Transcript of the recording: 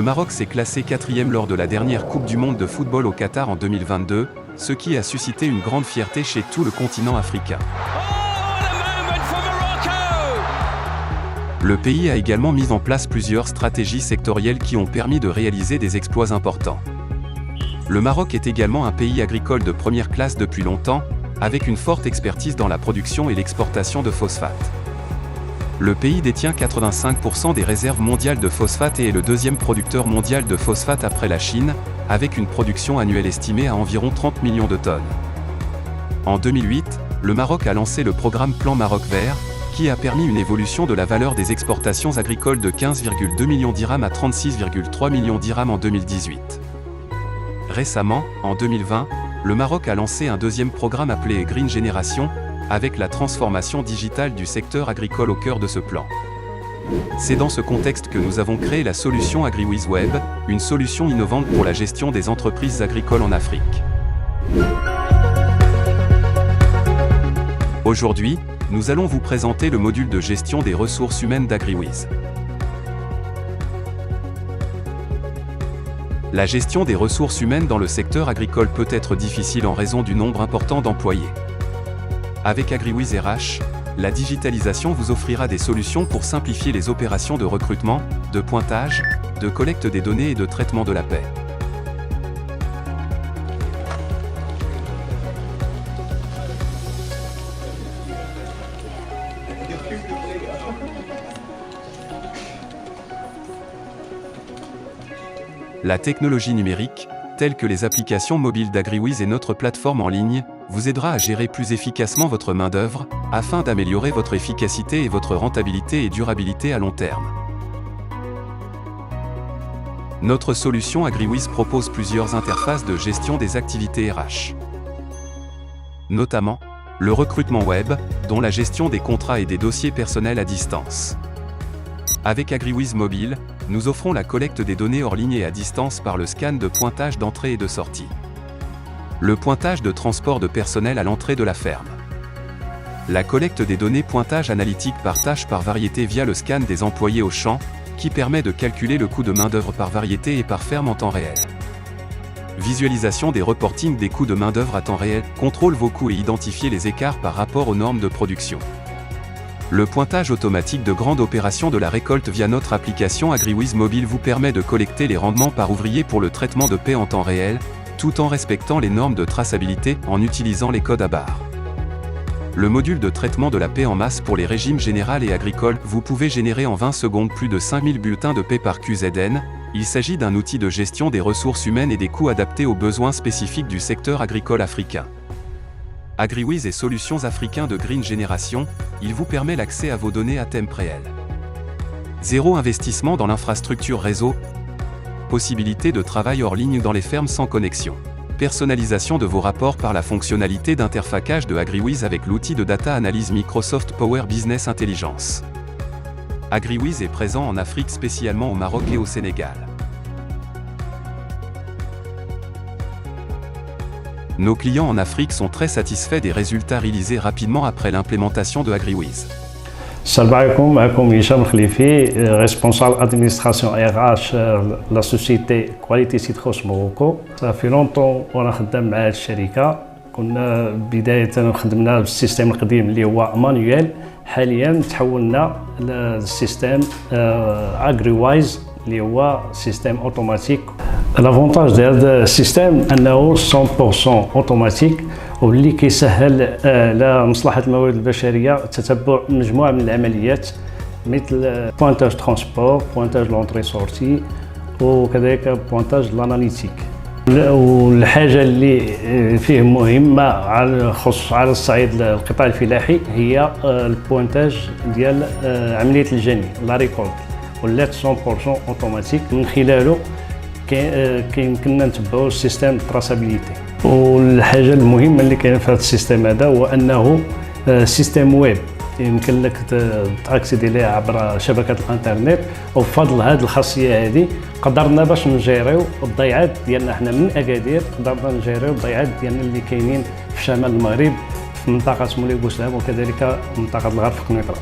Maroc s'est classé 4e lors de la dernière Coupe du Monde de football au Qatar en 2022, ce qui a suscité une grande fierté chez tout le continent africain. Le pays a également mis en place plusieurs stratégies sectorielles qui ont permis de réaliser des exploits importants. Le Maroc est également un pays agricole de première classe depuis longtemps, avec une forte expertise dans la production et l'exportation de phosphate. Le pays détient 85% des réserves mondiales de phosphate et est le deuxième producteur mondial de phosphate après la Chine, avec une production annuelle estimée à environ 30 millions de tonnes. En 2008, le Maroc a lancé le programme Plan Maroc Vert, qui a permis une évolution de la valeur des exportations agricoles de 15,2 millions dirhams à 36,3 millions dirhams en 2018. Récemment, en 2020, le Maroc a lancé un deuxième programme appelé Green Generation, avec la transformation digitale du secteur agricole au cœur de ce plan. C'est dans ce contexte que nous avons créé la solution AgriWizWeb, une solution innovante pour la gestion des entreprises agricoles en Afrique. Aujourd'hui, nous allons vous présenter le module de gestion des ressources humaines d'AgriWiz. La gestion des ressources humaines dans le secteur agricole peut être difficile en raison du nombre important d'employés. Avec AgriWiz RH, la digitalisation vous offrira des solutions pour simplifier les opérations de recrutement, de pointage, de collecte des données et de traitement de la paie. La technologie numérique, telle que les applications mobiles d'AgriWiz et notre plateforme en ligne, vous aidera à gérer plus efficacement votre main-d'œuvre, afin d'améliorer votre efficacité et votre rentabilité et durabilité à long terme. Notre solution AgriWiz propose plusieurs interfaces de gestion des activités RH. Notamment, le recrutement web, dont la gestion des contrats et des dossiers personnels à distance. Avec AgriWiz Mobile, nous offrons la collecte des données hors ligne et à distance par le scan de pointage d'entrée et de sortie. Le pointage de transport de personnel à l'entrée de la ferme. La collecte des données pointage analytique par tâche par variété via le scan des employés au champ, qui permet de calculer le coût de main-d'œuvre par variété et par ferme en temps réel. Visualisation des reportings des coûts de main-d'œuvre à temps réel, contrôle vos coûts et identifier les écarts par rapport aux normes de production. Le pointage automatique de grandes opérations de la récolte via notre application AgriWiz Mobile vous permet de collecter les rendements par ouvrier pour le traitement de paie en temps réel, tout en respectant les normes de traçabilité en utilisant les codes à barres. Le module de traitement de la paie en masse pour les régimes général et agricole, vous pouvez générer en 20 secondes plus de 5000 bulletins de paie par QZN. Il s'agit d'un outil de gestion des ressources humaines et des coûts adaptés aux besoins spécifiques du secteur agricole africain. AgriWiz et Solutions africains de Green Generation, il vous permet l'accès à vos données à thème réel. Zéro investissement dans l'infrastructure réseau. Possibilité de travail hors ligne dans les fermes sans connexion. Personnalisation de vos rapports par la fonctionnalité d'interfaçage de AgriWiz avec l'outil de data analyse Microsoft Power Business Intelligence. AgriWiz est présent en Afrique, spécialement au Maroc et au Sénégal. Nos clients en Afrique sont très satisfaits des résultats réalisés rapidement après l'implémentation de AgriWiz. Salam alaikum, معكم هشام خليفي, responsable administration RH la société Quality Citrus Morocco. Ça fait longtemps وانا خدام مع هذه الشركة. كنا بداية خدمنا بالسيستم القديم اللي هو مانيوال، حاليا تحولنا للسيستم AgriWiz اللي هو سيستم اوتوماتيك. الافونتاج ديال هذا السيستم انه 100% اوتوماتيك واللي كيسهل على مصلحه الموارد البشريه تتبع مجموعه من العمليات مثل بوانتاج ترونسبور، بوانتاج لونطري سورتي، وكذلك بوانتاج لاناليتيك. والحاجه اللي فيه مهمه على الصعيد القطاع الفلاحي هي البوانتاج ديال عمليه الجني لا ريكولت، ولات 100% اوتوماتيك. من خلاله كيمكننا نتبعوا السيستم تراسابيليتي. والحاجه المهمه اللي كاينه في هذا السيستم هذا هو انه سيستم ويب، يمكن لك تاكسيدي ليه عبر شبكه الانترنت. وبفضل هذه الخاصيه هذه قدرنا باش نجيريو الضيعات ديالنا حنا من اكادير، قدرنا نجيريو الضيعات ديالنا اللي كاينين في شمال المغرب في منطقه مولاي بوسلام وكذلك منطقه الغرب في قنيطره.